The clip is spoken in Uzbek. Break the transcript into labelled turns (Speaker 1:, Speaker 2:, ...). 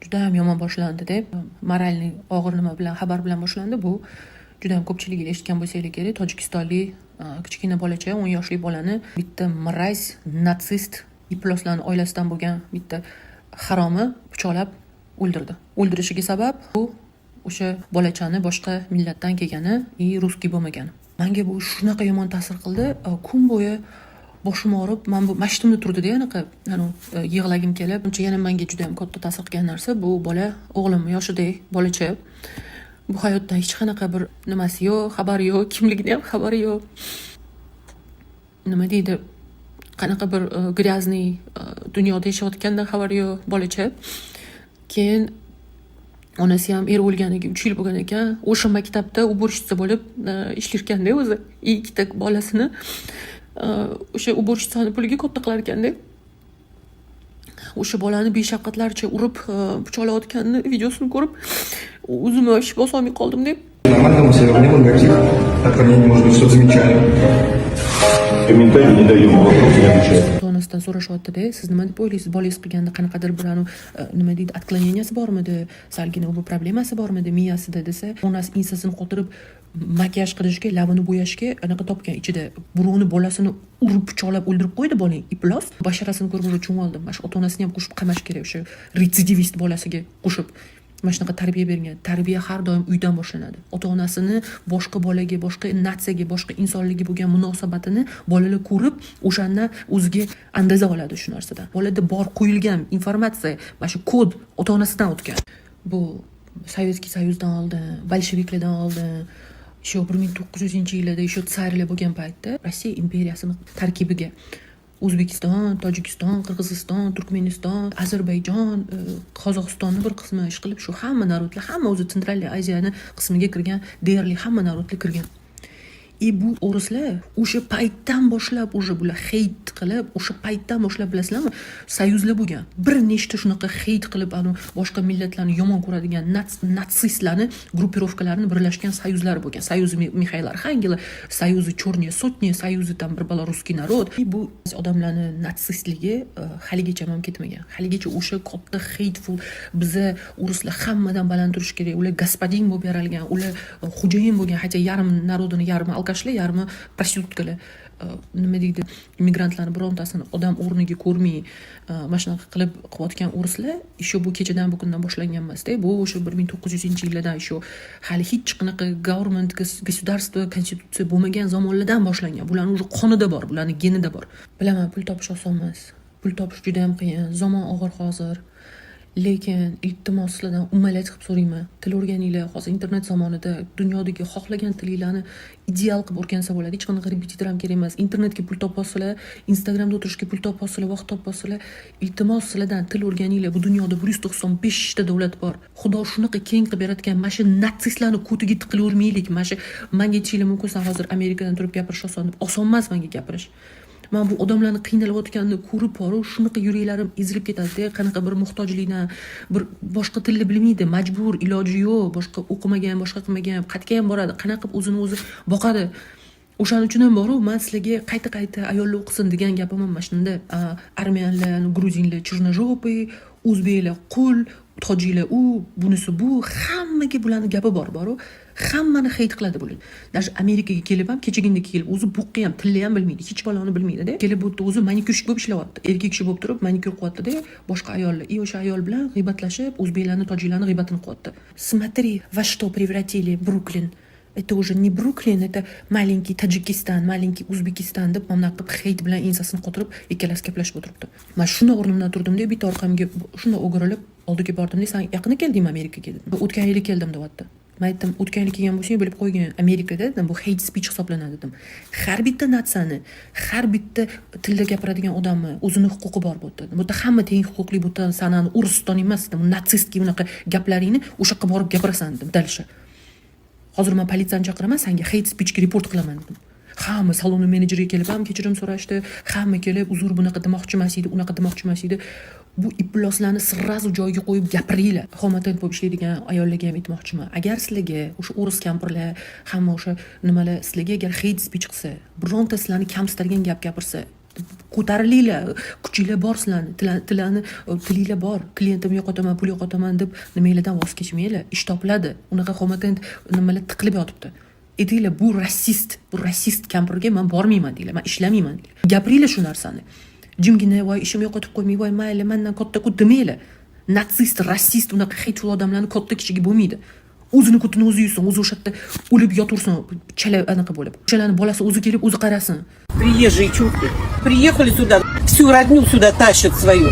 Speaker 1: juda ham yomon boshlandi deb, moralniy og'ir nima bilan, xabar bilan boshlandi. Bu juda ham ko'pchilik eshitgan bo'lsanglar kerak, tojikistonlik kichkina bolacha 10 yoshli bolani bitta mraz, natsist iploslarning oilasidan bo'lgan bitta haromi pichoqlab o'ldirdi. O'ldirishiga sabab bu o'sha bolachani boshqa millatdan kelgani, ruskiy bo'lmagani. Menga bu shunaqa yomon ta'sir qildi. Kun bo'yi boshim og'rib, men bu mashtumda turdi-da, anaqa, yig'lagim kelib. Uncha yana menga juda ham katta ta'sir qilgan narsa bu bola, o'g'lim yoshidek bolacha. Bu hayotdan hech qanaqa bir nimasi yo'q, xabari yo'q, kimligidan ham xabari yo'q. Nima deydi? Qanaqa bir gryazniy dunyoda yashayotgandan xabari yo'q bolacha. Keyin onasi ham eri o'lganiga 3 yil bo'lgan ekan. O'sha maktabda уборщица bo'lib ishlarkanda o'zi. Ikkita bolasini o'sha уборщицani puliga katta qilar ekanda. O'sha bolani beshafqatlarcha urib, pichoqlayotganini videosini ko'rib, o'zim ish bosolmay qoldim deb.
Speaker 2: Нормально, мы все равно негатив. Отклонение может быть, что замечаем. Комментарий не даем, вопросы не отвечаем.
Speaker 1: Onasidan so'rashyapti-da, siz nima deb o'ylaysiz? Bolangiz qilganda qanaqadir bir nima deydi, отклоненияsi bormidi? Salgina bu problemasi bormidi miyasida desa, onasi insasini qotirib makiyaj qilishga, labini bo'yashga anaqa topgan ichida buruni bolasini urib pichoqlab o'ldirib qo'ydi bolang, iplos. Basharasini ko'rib cho'ng oldim. Mana shu ota-onasini ham qo'shib qamash kerak, o'sha retsidivist bolasiga qo'shib. Mana shunaqa tarbiya bergan. Tarbiya har doim uydan boshlanadi. Ota-onasini boshqa bolaga, boshqa natsiyaga, boshqa insonlarga bo'lgan munosabatini bolalar ko'rib, o'shandan o'ziga andaza oladi shu narsadan. Bolada bor qo'yilgan informatsiya, mana shu kod ota-onasidan o'tgan. Bu Sovetskiy Soyuzdan oldin, bolsheviklardan oldin, shu 1900-yillarda shu tsarlar bo'lgan paytda Rossiya imperiyasining tarkibiga O'zbekiston, Tojikiston, Qirg'iziston, Turkmeniston, Ozarbayjon, Qozog'istonni bir qismi ish qilib, shu hamma narodlar, hamma o'zi Central Aziyani qismiga kirgan, deyarli hamma narodlar kirgan. Bu o'rislar o'sha paytdan boshlab o'sha bular heyt qilib, o'sha paytdan boshlab bilasizlarmi, soyuzlar bo'lgan. Bir nechta shunaqa heyt qilib, boshqa millatlarni yomon ko'radigan natsistlarni gruppirovkalarini birlashgan soyuzlar bo'lgan. Soyuzi Mixail Arxangel, soyuzi Chorniya Sotniya, soyuzi tam bir balo Ruskiy narod. Bu odamlarni natsistligi haligacha ham ketmagan. Haligacha o'sha katta hateful biza o'rislar hammadan baland turish kerak. Ular gospodin bo'lib yaralgan, ular xo'jayin bo'lgan, hatto yarim narodini yarmi yarmi prostitutkalar, nima deydi, immigrantlarni birontasini odam o'rniga ko'rmay, mana shunaqa qilib qilayotgan o'rislar shu bu kechadan bu kundan boshlangan emas-da. Bu o'sha 1900-yillardan shu hali hech qanaqa government, государство, konstitutsiya bo'lmagan zamonlardan boshlangan. Bularning o'sha qonida bor, bularning genida bor. Bilaman, pul topish oson emas. Pul topish juda ham qiyin. Zamon og'ir hozir. Lekin iltimos sizlardan umalat qilib so'rayman. Til o'rganinglar. Hozir internet zamonida dunyodagi xohlagan tilinglarni ideal qilib o'rgansa bo'ladi. Hech qanaqa repetitor ham kerak emas. Internetga pul topasizlar, Instagramda o'tirishga pul topasizlar, vaqt topasizlar. Iltimos sizlardan til o'rganinglar. Bu dunyoda 195 ta davlat bor. Xudo shunaqa keng qilib yaratgan. Mana shu natsistlarni ko'tiga tiqilavermaylik. Mana shu menga aytishinglar mumkin, hozir Amerikadan turib gapirish oson deb. Oson emas menga gapirish. Men bu odamlarni qiynalayotganini ko'rib borib, shunaqa yuraklarim ezilib ketadi-da, qanaqa bir muhtojlikdan, bir boshqa tilni bilmaydi, majbur, iloji yo'q, boshqa o'qimagan, boshqa qilmagan, qayerga ham boradi, qanaqa qilib o'zini o'zi boqadi. O'shaning uchun ham borib, men sizlarga qayta ayollar o'qisin degan gapim ham mana shunda. Armiyanlar, gruzinlar chirnojopy, o'zbeklar qul, tojiklar bunisi bu, hammaga bularning gapi bor-ku. Hammani heyt qiladi bular. Даже Amerikaga kelib ham kechagina kelib o'zi buqqi ham, tilli ham bilmaydi, hech baloni bilmaydi-da. Kelib o'tdi o'zi manikyurshik bo'lib ishlayapti. Erkak kishi bo'lib turib manikyur qilyapti-da, boshqa ayollar, o'sha ayol bilan g'iybatlashib, o'zbeklarni, tojiklarni g'iybatini qilyapti. Смотри, во что превратили Бруклин. Это уже не Бруклин, это маленький Tojikiston, маленький O'zbekiston deb mana qilib heyt bilan ensasini qotirib, ikkalasi gaplashib o'tiribdi. Men shunda o'rnimdan turdim-da, bitta orqamga shunda o'girilib, oldiga bordim-da, sen yaqin keldingmi Amerikaga dedim. O'tgan yili keldim deyapti. Men aytdim, o'tgan yil kelgan bo'lsang, bilib qo'ygin, Amerikada dedim, bu hate speech hisoblanadi dedim. Har bitta natsiyani, har bitta tilda gapiradigan odamni o'zini huquqi bor bu yerda. Bu yerda hamma teng huquqli, bu yerda sanani Uruston emas dedim. Natsistki bunaqa gaplaringni o'sha yoqqa borib gapirasan dedim, dalsha. Hozir men politsiyani chaqiraman, senga hate speechga report qilaman dedim. Hamma salon menejeriga kelib ham kechirim so'rashdi. Hamma kelib, uzr bunaqa demoqchi emas edi, unaqa demoqchi emas edi. Bu iploslarni sirrazu joyiga qo'yib gapiringlar. Xomatent bo'lib ishlaydigan ayollarga ham aytmoqchiman. Agar sizlarga o'sha o'ris kampirlar, hamma o'sha nimalar sizlarga agar hate speech qilsa, bironta sizlarni kamsitirgan gap gapirsa, ko'tarilinglar, kuchinglar bor sizlarni, tilinglar bor, klientimni yo'qotaman, pul yo'qotaman deb nimanglardan voz kechmanglar, ish topiladi. Unaqa xomatent nimalar tiqilib yotibdi. Aytinglar, bu rasist kampirga men bormayman deylar, men ishlamayman deylar. Gapiringlar shu narsani. Jimgina voy ishim yo'qotib qo'ymay, voy mayli, mendan katta-ku demanglar. Natsist, rasist, unaqa hechul odamlarni katta kichigi bo'lmaydi. O'zini kutini o'zi yutsin, o'zi o'sha yerda o'lib yotursin, chala anaqa bo'lib. O'shalarning bolasi o'zi kelib o'zi qarasin.
Speaker 3: Приезжие чурки приехали сюда, всю родню сюда тащат свою.